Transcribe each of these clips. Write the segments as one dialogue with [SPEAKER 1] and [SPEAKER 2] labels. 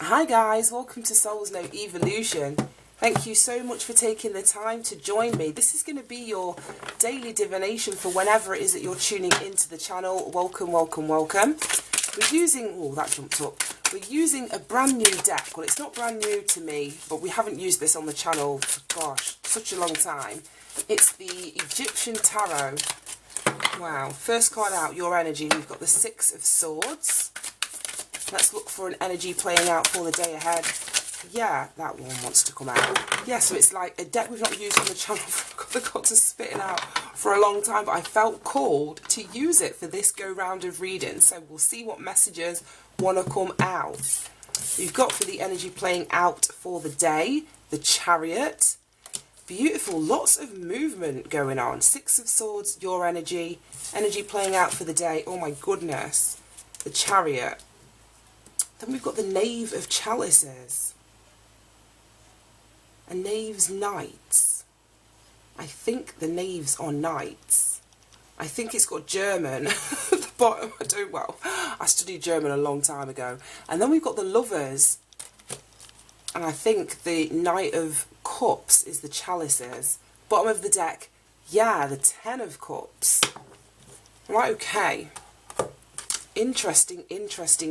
[SPEAKER 1] Hi guys, welcome to Soul's No Evolution. Thank you so much for taking the time to join me. This is going to be your daily divination for whenever it is that you're tuning into the channel. Welcome, welcome, welcome. We're using, oh that jumped up, we're using a brand new deck. Well, it's not brand new to me, but we haven't used this on the channel for, gosh, such a long time. It's the Egyptian Tarot. Wow, first card out, your energy. We've got the Six of Swords. Let's look for an energy playing out for the day ahead. Yeah, that one wants to come out. Yeah, so it's like a deck we've not used on the channel. I've got to spit it out for a long time, but I felt called to use it for this go-round of reading. So we'll see what messages want to come out. We've got for the energy playing out for the day, the Chariot. Beautiful, lots of movement going on. Six of Swords, your energy. Energy playing out for the day. Oh my goodness. The Chariot. Then we've got the Knave of Chalices. A Knave's Knights. I think the Knaves are Knights. I think it's got German at the bottom. I studied German a long time ago. And then we've got the Lovers. And I think the Knight of Cups is the Chalices. Bottom of the deck, yeah, the Ten of Cups. Right, okay. Interesting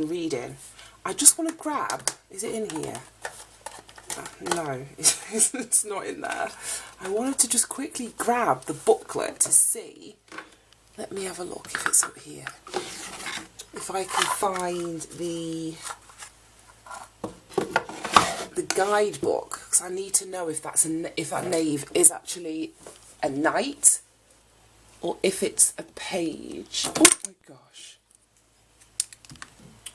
[SPEAKER 1] reading. I just want to grab, is it in here? No, it's not in there. I wanted to just quickly grab the booklet to see. Let me have a look if it's up here. If I can find the guidebook, because I need to know if that's if that knave is actually a knight or if it's a page. Oh my gosh.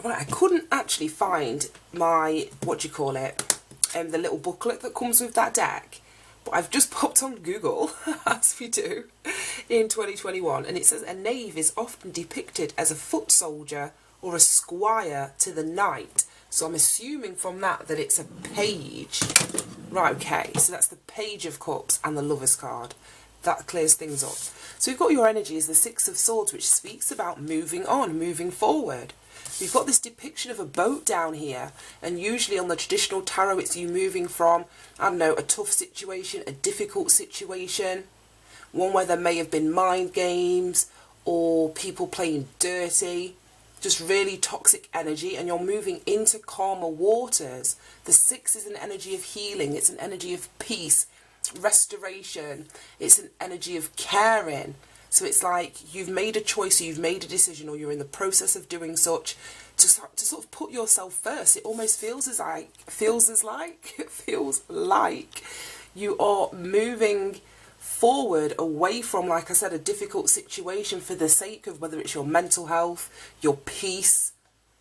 [SPEAKER 1] Right, I couldn't actually find my, the little booklet that comes with that deck. But I've just popped on Google, as we do, in 2021. And it says a knave is often depicted as a foot soldier or a squire to the knight. So I'm assuming from that it's a page. Right, okay, so that's the Page of Cups and the Lover's card. That clears things up. So we've got your energy as the Six of Swords, which speaks about moving on, moving forward. We've got this depiction of a boat down here, and usually on the traditional tarot it's you moving from, I don't know, a tough situation, a difficult situation, one where there may have been mind games or people playing dirty, just really toxic energy, and you're moving into calmer waters. The Six is an energy of healing, it's an energy of peace, restoration, it's an energy of caring. So it's like you've made a choice, or you've made a decision, or you're in the process of doing such to sort of put yourself first. It almost feels like you are moving forward away from, like I said, a difficult situation for the sake of whether it's your mental health, your peace,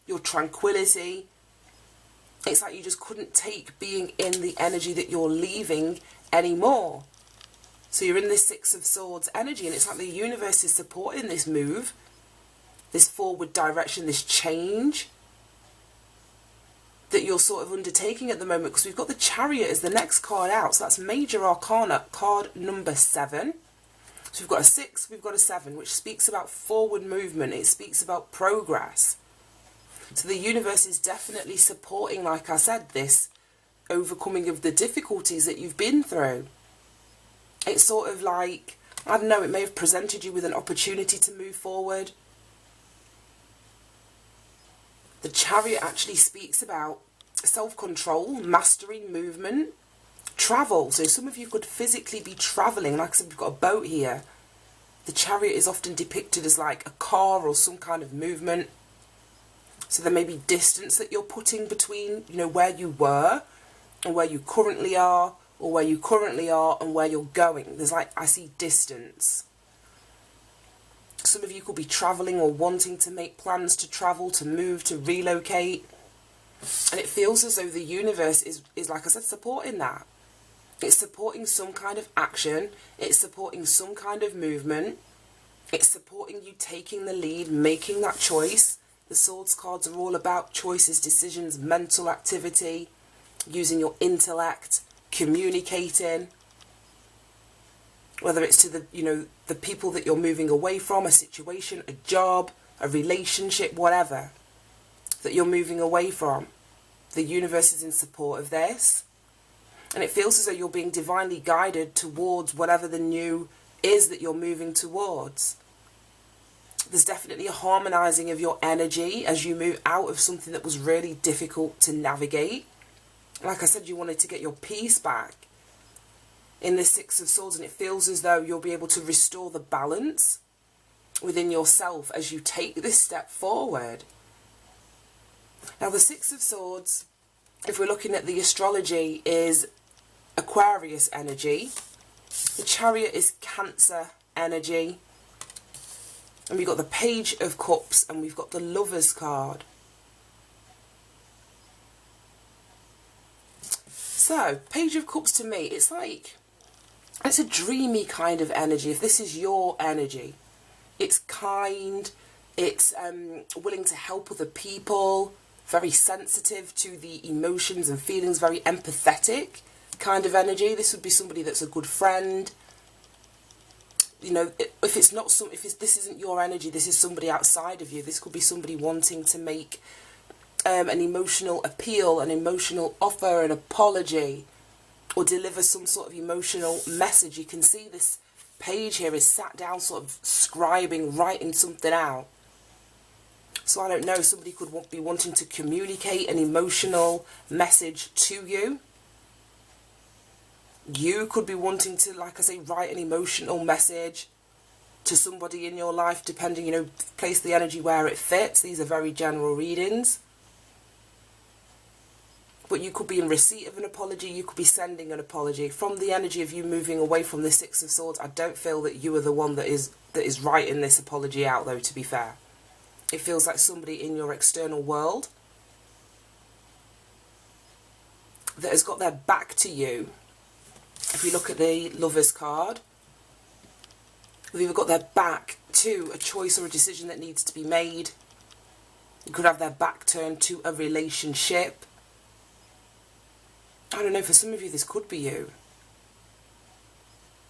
[SPEAKER 1] your tranquility. It's like you just couldn't take being in the energy that you're leaving anymore. So you're in this Six of Swords energy, and it's like the universe is supporting this move, this forward direction, this change that you're sort of undertaking at the moment, because we've got the Chariot as the next card out. So that's Major Arcana, card number 7. So we've got a 6, we've got a 7, which speaks about forward movement. It speaks about progress. So the universe is definitely supporting, like I said, this overcoming of the difficulties that you've been through. It's sort of like, I don't know, it may have presented you with an opportunity to move forward. The Chariot actually speaks about self-control, mastery, movement, travel. So some of you could physically be travelling. Like I said, we've got a boat here. The Chariot is often depicted as like a car or some kind of movement. So there may be distance that you're putting between, you know, where you were and where you currently are, or where you currently are and where you're going. There's like, I see distance. Some of you could be travelling or wanting to make plans to travel, to move, to relocate. And it feels as though the universe is like I said, supporting that. It's supporting some kind of action. It's supporting some kind of movement. It's supporting you taking the lead, making that choice. The Swords cards are all about choices, decisions, mental activity, using your intellect, communicating, whether it's to the people that you're moving away from, a situation, a job, a relationship, whatever that you're moving away from. The universe is in support of this. And it feels as though you're being divinely guided towards whatever the new is that you're moving towards. There's definitely a harmonizing of your energy as you move out of something that was really difficult to navigate. Like I said, you wanted to get your peace back in the Six of Swords, and it feels as though you'll be able to restore the balance within yourself as you take this step forward. Now, the Six of Swords, if we're looking at the astrology, is Aquarius energy. The Chariot is Cancer energy. And we've got the Page of Cups and we've got the Lovers card. So, Page of Cups to me, it's a dreamy kind of energy. If this is your energy, it's kind, it's willing to help other people, very sensitive to the emotions and feelings, very empathetic kind of energy. This would be somebody that's a good friend. You know, if this isn't your energy, this is somebody outside of you. This could be somebody wanting to make an emotional appeal, an emotional offer, an apology, or deliver some sort of emotional message. You can see this page here is sat down sort of scribing, writing something out. So I don't know, somebody could be wanting to communicate an emotional message to you. You could be wanting to, like I say, write an emotional message to somebody in your life, depending, you know, place the energy where it fits. These are very general readings. But you could be in receipt of an apology, you could be sending an apology. From the energy of you moving away from the Six of Swords, I don't feel that you are the one that is writing this apology out, though, to be fair. It feels like somebody in your external world that has got their back to you. If we look at the Lovers card, they've either got their back to a choice or a decision that needs to be made. You could have their back turned to a relationship. I don't know, for some of you this could be you.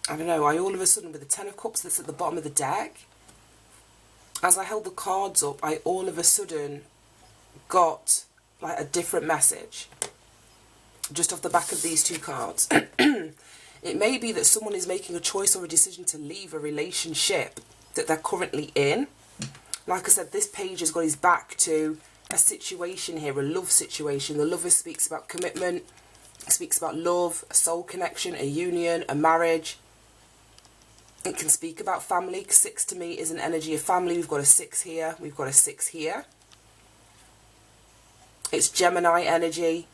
[SPEAKER 1] I don't know, I all of a sudden, with the Ten of Cups that's at the bottom of the deck, as I held the cards up, I all of a sudden got like a different message just off the back of these two cards. It may be that someone is making a choice or a decision to leave a relationship that they're currently in. Like I said, this page has got his back to a situation here, a love situation. The Lover speaks about commitment, speaks about love, a soul connection, a union, a marriage. It can speak about family. 6 to me is an energy of family. We've got a 6 here. We've got a 6 here. It's Gemini energy,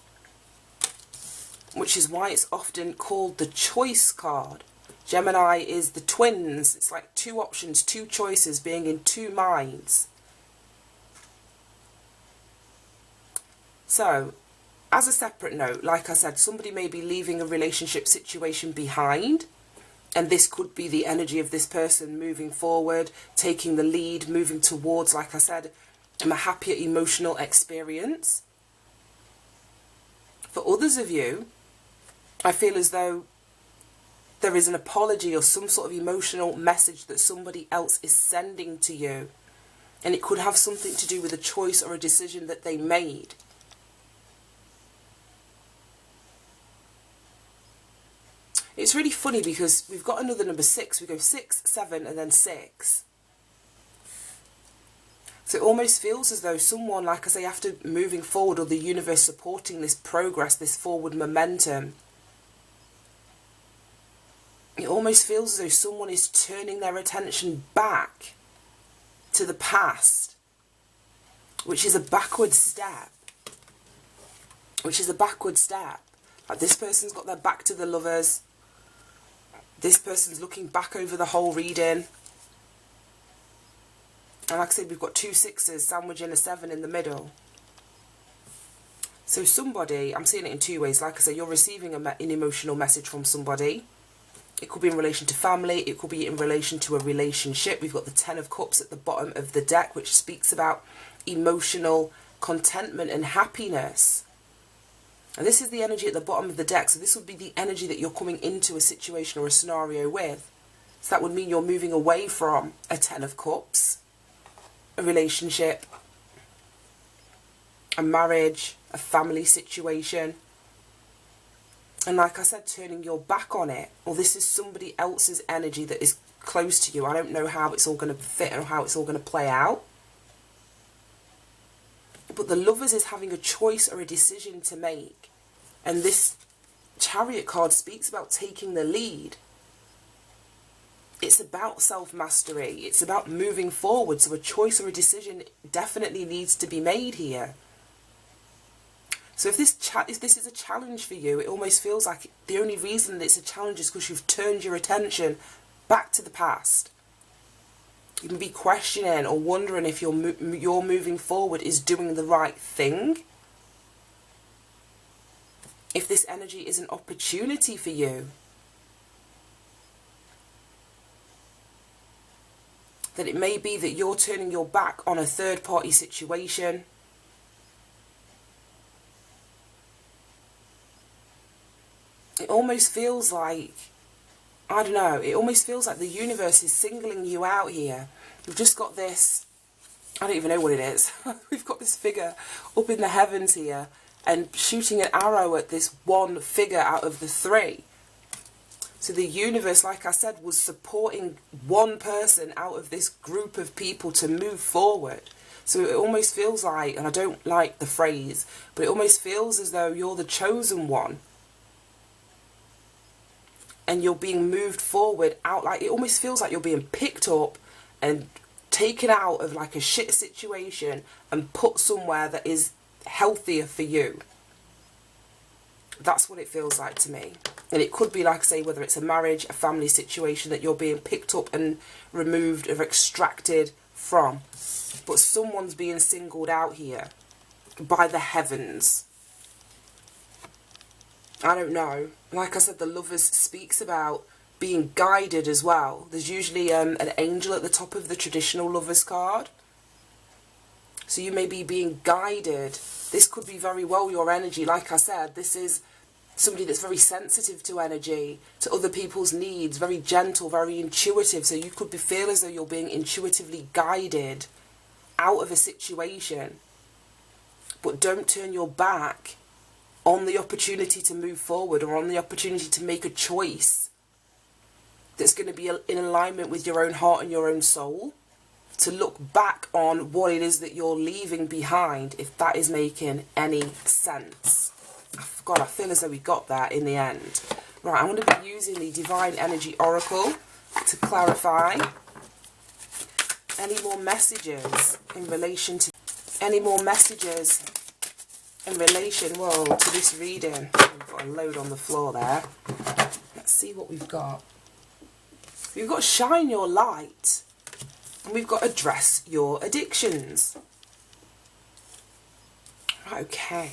[SPEAKER 1] which is why it's often called the choice card. Gemini is the twins. It's like 2 options, 2 choices, being in 2 minds. So, as a separate note, like I said, somebody may be leaving a relationship situation behind, and this could be the energy of this person moving forward, taking the lead, moving towards, like I said, a happier emotional experience. For others of you, I feel as though there is an apology or some sort of emotional message that somebody else is sending to you. And it could have something to do with a choice or a decision that they made. It's really funny because we've got another number 6. We go 6, 7 and then 6. So it almost feels as though someone, like I say, after moving forward, or the universe supporting this progress, this forward momentum, it almost feels as though someone is turning their attention back to the past, which is a backward step. Like this person's got their back to the Lovers. This person's looking back over the whole reading. And like I said, we've got 2 6s sandwiching a 7 in the middle. So somebody, I'm seeing it in 2 ways. Like I said, you're receiving an emotional message from somebody. It could be in relation to family. It could be in relation to a relationship. We've got the 10 of Cups at the bottom of the deck, which speaks about emotional contentment and happiness. And this is the energy at the bottom of the deck. So this would be the energy that you're coming into a situation or a scenario with. So that would mean you're moving away from a 10 of Cups, a relationship, a marriage, a family situation. And like I said, turning your back on it, or this is somebody else's energy that is close to you. I don't know how it's all going to fit or how it's all going to play out. But the Lovers is having a choice or a decision to make. And this Chariot card speaks about taking the lead. It's about self-mastery. It's about moving forward. So a choice or a decision definitely needs to be made here. So if this is a challenge for you, it almost feels like the only reason that it's a challenge is because you've turned your attention back to the past. You can be questioning or wondering if your moving forward is doing the right thing. If this energy is an opportunity for you. That it may be that you're turning your back on a third-party situation. It almost feels like, I don't know, it almost feels like the universe is singling you out here. We've just got this, I don't even know what it is. We've got this figure up in the heavens here and shooting an arrow at this one figure out of the three. So the universe, like I said, was supporting one person out of this group of people to move forward. So it almost feels like, and I don't like the phrase, but it almost feels as though you're the chosen one. And you're being moved forward out, like it almost feels like you're being picked up and taken out of like a shit situation and put somewhere that is healthier for you. That's what it feels like to me. And it could be, like I say, whether it's a marriage, a family situation, that you're being picked up and removed or extracted from. But someone's being singled out here by the heavens. I don't know. Like I said, the Lovers speaks about being guided as well. There's usually an angel at the top of the traditional Lovers card. So you may be being guided. This could be very well your energy. Like I said, this is somebody that's very sensitive to energy, to other people's needs, very gentle, very intuitive. So you could feel as though you're being intuitively guided out of a situation. But don't turn your back on the opportunity to move forward or on the opportunity to make a choice that's going to be in alignment with your own heart and your own soul. To look back on what it is that you're leaving behind, if that is making any sense. God, I feel as though we got that in the end. Right, I'm going to be using the Divine Energy Oracle to clarify any more messages in relation to whoa, to this reading. I've got a load on the floor there. Let's see what we've got. We've got Shine Your Light. And we've got Address Your Addictions. Okay.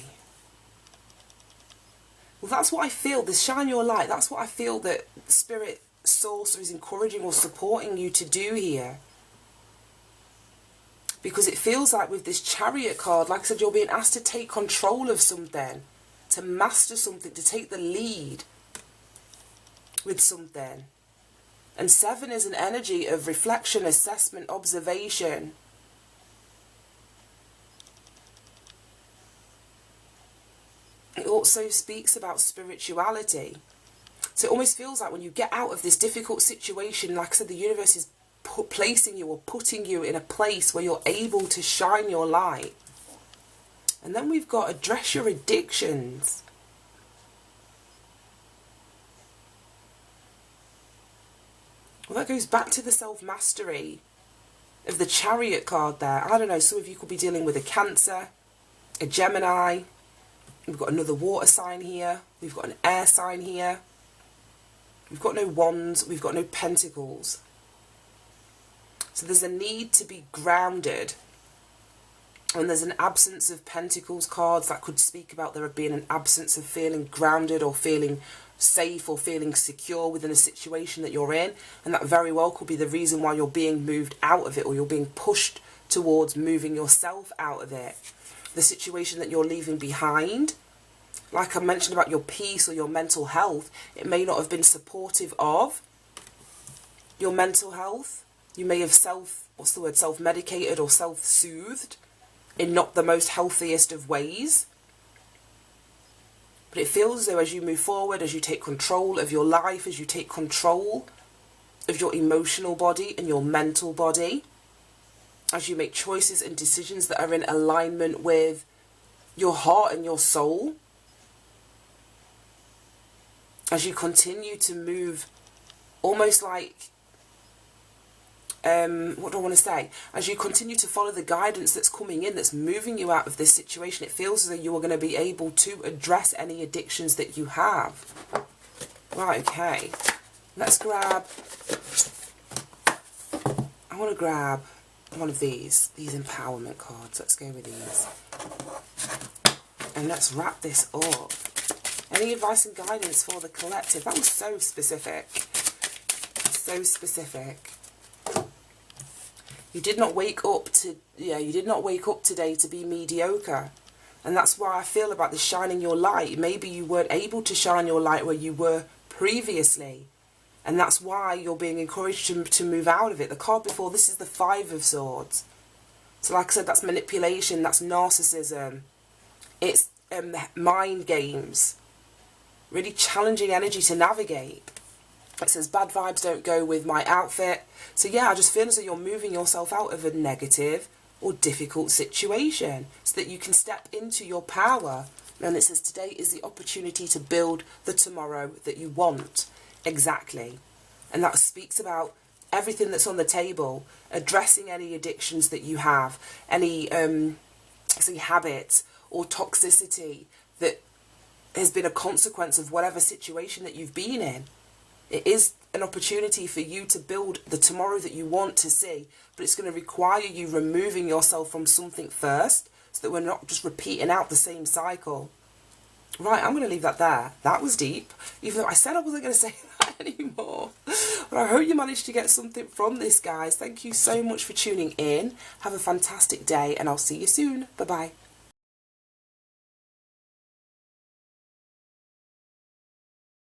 [SPEAKER 1] Well, that's what I feel. This Shine Your Light, that's what I feel that Spirit Source is encouraging or supporting you to do here. Because it feels like with this Chariot card, like I said, you're being asked to take control of something, to master something, to take the lead with something. And 7 is an energy of reflection, assessment, observation. It also speaks about spirituality. So it almost feels like when you get out of this difficult situation, like I said, the universe is placing you or putting you in a place where you're able to shine your light. And then we've got Address Your Addictions. Well, that goes back to the self-mastery of the Chariot card there. I don't know, some of you could be dealing with a Cancer, a Gemini. We've got another water sign here. We've got an air sign here. We've got no wands. We've got no pentacles. So there's a need to be grounded. And there's an absence of pentacles cards that could speak about there being an absence of feeling grounded or feeling safe or feeling secure within a situation that you're in. And that very well could be the reason why you're being moved out of it, or you're being pushed towards moving yourself out of it. The situation that you're leaving behind, like I mentioned about your peace or your mental health, it may not have been supportive of your mental health. You may have self-medicated or self-soothed in not the most healthiest of ways. But it feels as though as you move forward, as you take control of your life, as you take control of your emotional body and your mental body, as you make choices and decisions that are in alignment with your heart and your soul, as you continue to move almost like, what do I want to say? As you continue to follow the guidance that's coming in, that's moving you out of this situation, it feels as though you are going to be able to address any addictions that you have. Right, okay. Let's grab, I want to grab one of these empowerment cards. Let's go with these. And let's wrap this up. Any advice and guidance for the collective? That was so specific. So specific. You did not wake up to, you did not wake up today to be mediocre. And that's why I feel about this shining your light. Maybe you weren't able to shine your light where you were previously. And that's why you're being encouraged to move out of it. The card before this is the Five of Swords. So like I said, that's manipulation, that's narcissism. It's mind games. Really challenging energy to navigate. It says bad vibes don't go with my outfit. So yeah, I just feel as though you're moving yourself out of a negative or difficult situation so that you can step into your power. And it says today is the opportunity to build the tomorrow that you want. Exactly. And that speaks about everything that's on the table, addressing any addictions that you have, any habits or toxicity that has been a consequence of whatever situation that you've been in. It is an opportunity for you to build the tomorrow that you want to see, but it's going to require you removing yourself from something first so that we're not just repeating out the same cycle. Right, I'm going to leave that there. That was deep, even though I said I wasn't going to say that anymore. But I hope you managed to get something from this, guys. Thank you so much for tuning in. Have a fantastic day, and I'll see you soon. Bye-bye.